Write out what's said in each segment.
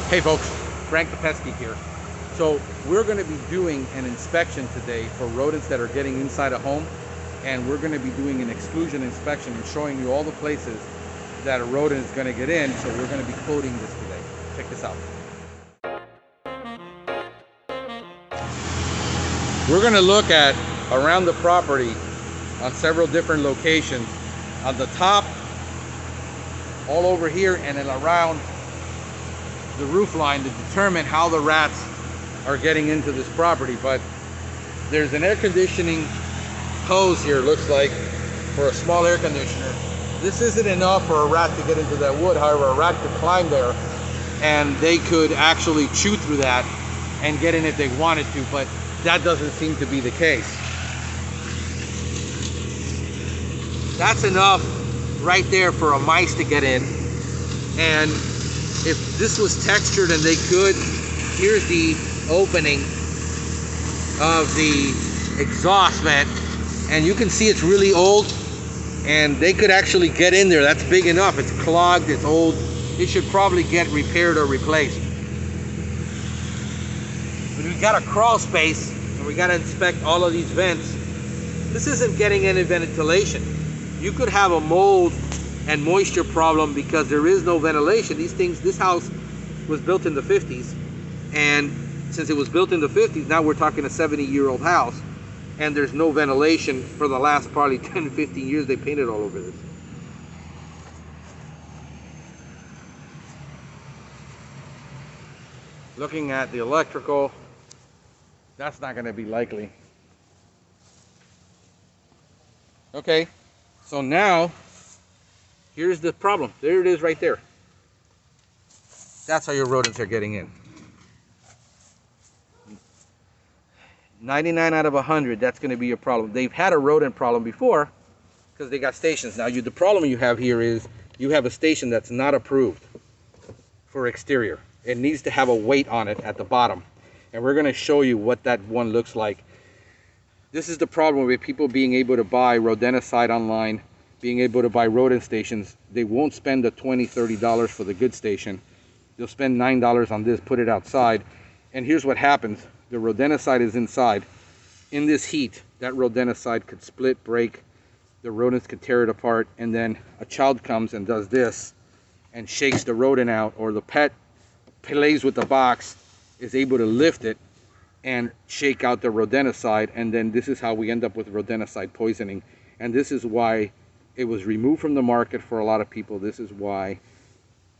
Hey folks, Frank the Pest Geek here. So we're going to be doing an inspection today for rodents that are getting inside a home, and we're going to be doing an exclusion inspection and showing you all the places that a rodent is going to get in. So we're going to be quoting this today. Check this out. We're going to look at around the property on several different locations, on the top, all over here, and then around the roof line to determine how the rats are getting into this property. But there's an air conditioning hose here, looks like, for a small air conditioner. This isn't enough for a rat to get into that wood. However, a rat could climb there and they could actually chew through that and get in if they wanted to, but that doesn't seem to be the case. That's enough right there for a mice to get in. And if this was textured and they could, here's the opening of the exhaust vent, and you can see it's really old, and they could actually get in there. That's big enough. It's clogged, it's old. It should probably get repaired or replaced. But we got a crawl space, and we got to inspect all of these vents. This isn't getting any ventilation. You could have a mold and moisture problem because there is no ventilation. These things, this house was built in the 50s, and since it was built in the 50s, now we're talking a 70-year-old house, and there's no ventilation for the last probably 10, 15 years. They painted all over this. Looking at the electrical, that's not going to be likely. Okay, so now here's the problem. There it is right there. That's how your rodents are getting in. 99 out of 100, that's going to be a problem. They've had a rodent problem before because they got stations. Now, the problem you have here is you have a station that's not approved for exterior. It needs to have a weight on it at the bottom. And we're going to show you what that one looks like. This is the problem with people being able to buy rodenticide online, being able to buy rodent stations. They won't spend the $20, $30 for the good station. They'll spend $9 on this, put it outside, and here's what happens. The rodenticide is inside. In this heat, that rodenticide could split, break, the rodents could tear it apart, and then a child comes and does this and shakes the rodent out, or the pet plays with the box, is able to lift it and shake out the rodenticide, and then this is how we end up with rodenticide poisoning. And this is why it was removed from the market for a lot of people. This is why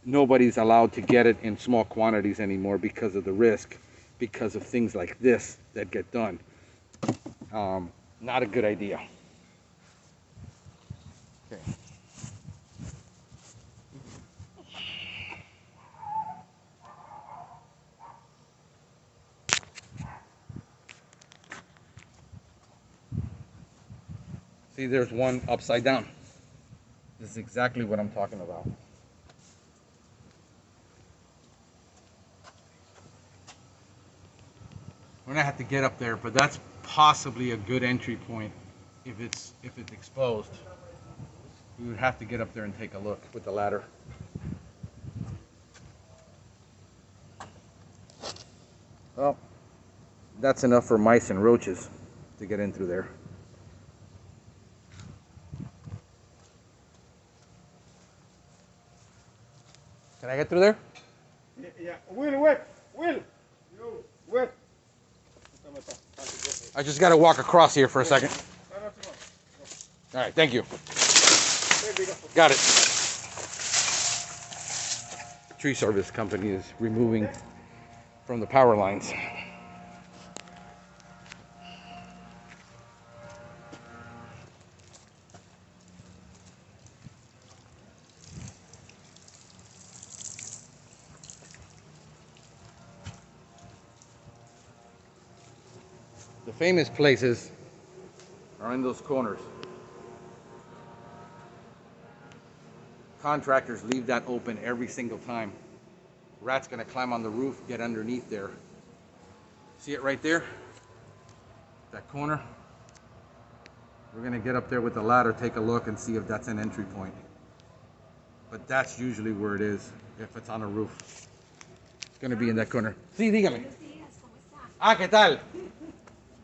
nobody's allowed to get it in small quantities anymore, because of the risk, because of things like this that get done. Not a good idea. Okay. See, there's one upside down. This is exactly what I'm talking about. We're gonna have to get up there, but that's possibly a good entry point if it's exposed. We would have to get up there and take a look with the ladder. Well, that's enough for mice and roaches to get in through there. Can I get through there? Yeah. Will, wait. Will. You, wait. I just got to walk across here for a second. All right, thank you. Got it. Tree service company is removing from the power lines. The famous places are in those corners. Contractors leave that open every single time. Rat's gonna climb on the roof, get underneath there. See it right there? That corner? We're gonna get up there with the ladder, take a look and see if that's an entry point. But that's usually where it is, if it's on a roof. It's going to be in that corner. Sí, dígame. Buenos días, ¿cómo está? Ah, ¿qué tal?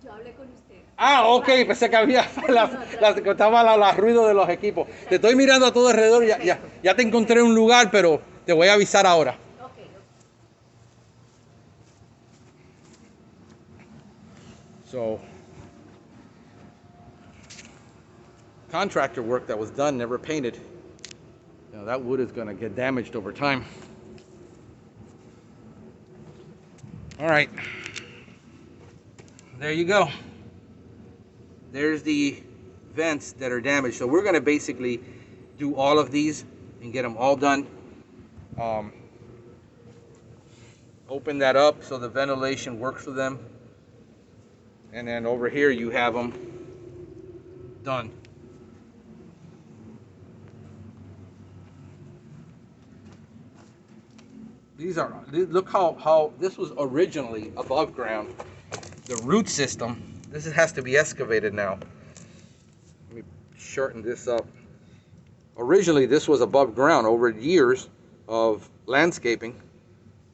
Yo hablé con usted. Ah, ok, pensé que había estaba la ruido de los equipos. Te estoy mirando a todo alrededor, ya te encontré un lugar, pero te voy a avisar ahora. Ok, So, contractor work that was done, never painted. You know, that wood is going to get damaged over time. All right, there you go. There's the vents that are damaged. So we're going to basically do all of these and get them all done. Open that up so the ventilation works for them. And then over here you have them done. Look how this was originally above ground. The root system, this has to be excavated now. Let me shorten this up. Originally this was above ground. Over years of landscaping,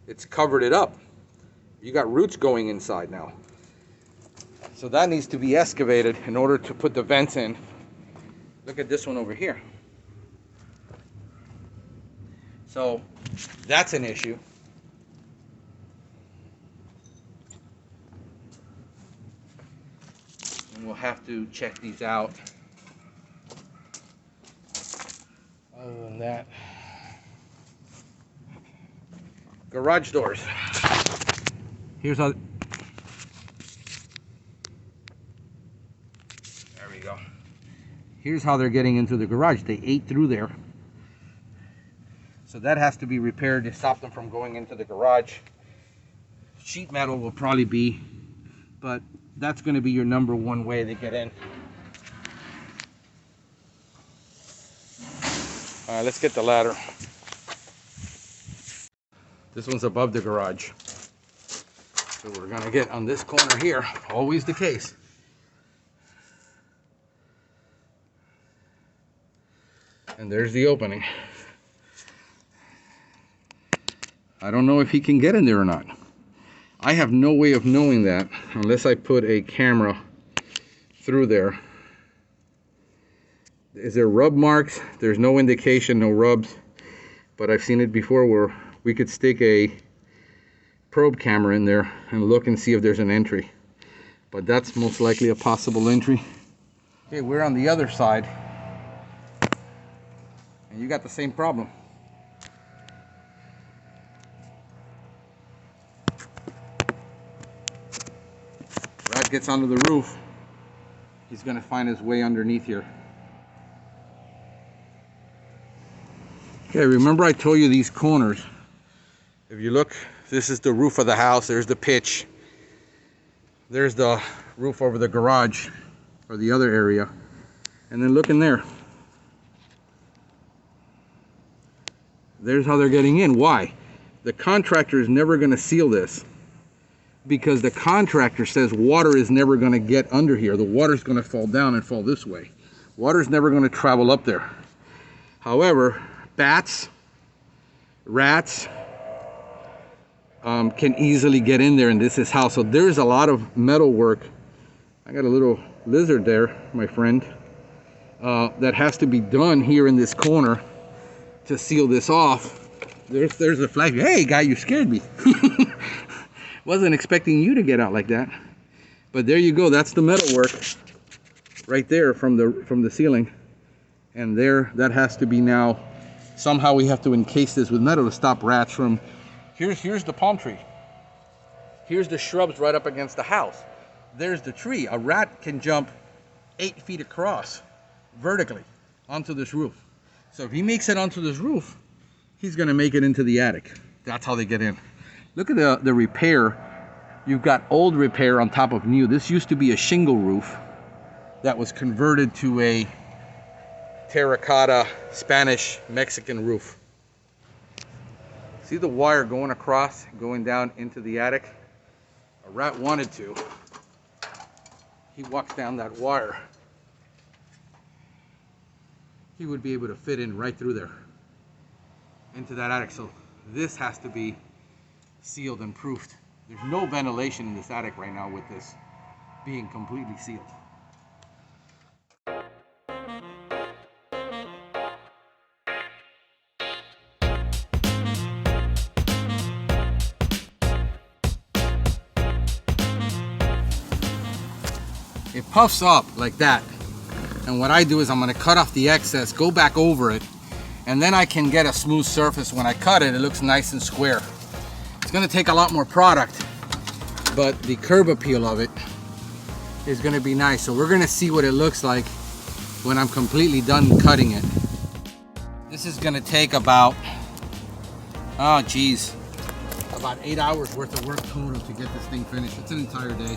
it's covered it up. You got roots going inside now. So that needs to be excavated in order to put the vents in. Look at this one over here. So that's an issue. And we'll have to check these out. Other than that, garage doors. Here's how. There we go. Here's how they're getting into the garage. They ate through there. So that has to be repaired to stop them from going into the garage. Sheet metal will probably be, but that's going to be your number one way to get in. All right, let's get the ladder. This one's above the garage. So we're going to get on this corner here, always the case. And there's the opening. I don't know if he can get in there or not. I have no way of knowing that unless I put a camera through there. Is there rub marks? There's no indication, no rubs. But I've seen it before where we could stick a probe camera in there and look and see if there's an entry. But that's most likely a possible entry. Okay, we're on the other side. And you got the same problem. Rat gets onto the roof, he's going to find his way underneath here. Okay, remember I told you these corners. If you look, this is the roof of the house, there's the pitch. There's the roof over the garage, or the other area. And then look in there. There's how they're getting in. Why? The contractor is never going to seal this, because the contractor says water is never going to get under here. The water's going to fall down and fall this way. Water's never going to travel up there. However, bats, rats can easily get in there, and this is how. So there's a lot of metal work. I got a little lizard there, my friend, that has to be done here in this corner to seal this off. There's the flag. Hey guy, you scared me. Wasn't expecting you to get out like that. But there you go, that's the metal work right there from the ceiling. And there, that has to be now, somehow we have to encase this with metal to stop rats from, here's the palm tree. Here's the shrubs right up against the house. There's the tree. A rat can jump 8 feet across vertically onto this roof. So if he makes it onto this roof, he's gonna make it into the attic. That's how they get in. Look at the repair. You've got old repair on top of new. This used to be a shingle roof that was converted to a terracotta Spanish Mexican roof. See the wire going across, going down into the attic? A rat wanted to. He walks down that wire. He would be able to fit in right through there into that attic. So this has to be sealed and proofed. There's no ventilation in this attic right now with this being completely sealed. It puffs up like that, and what I do is I'm going to cut off the excess, go back over it, and then I can get a smooth surface. When I cut it, it looks nice and square. It's going to take a lot more product, but the curb appeal of it is going to be nice. So we're going to see what it looks like when I'm completely done cutting it. This is going to take about, oh geez, about 8 hours worth of work total to get this thing finished. It's an entire day.